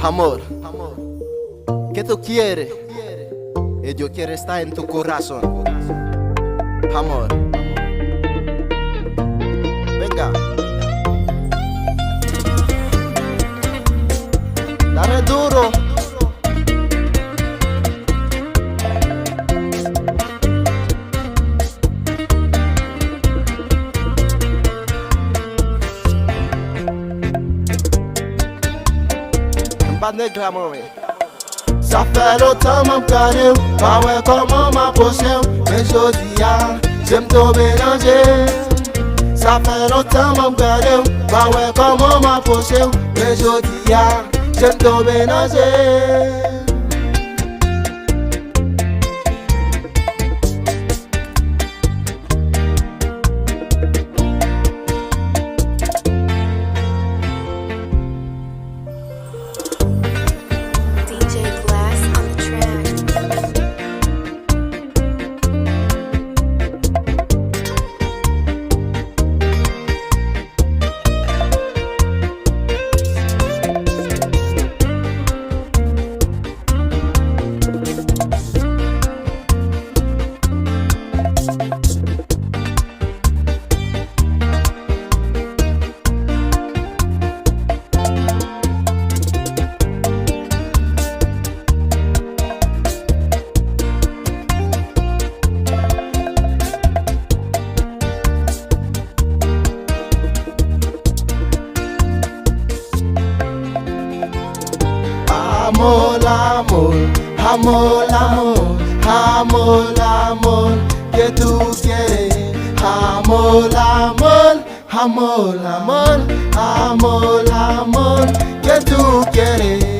amor, que tú quieres y yo quiero estar en tu corazón. Amor, venga, dale duro. Negra, mami. Safèlontan m'a gadew, pas ouais comment m'approcher. Mais jodi a, j'aime tomber mélanger. Safèlontan m'a gadew, pas ouais comment m'approcher. Mais jodi a, j'aime tomber mélanger. Amor, amor, amor, amor, amor, amor, que tú quieres. Amor, amor, amor, amor, amor, amor, que tú quieres.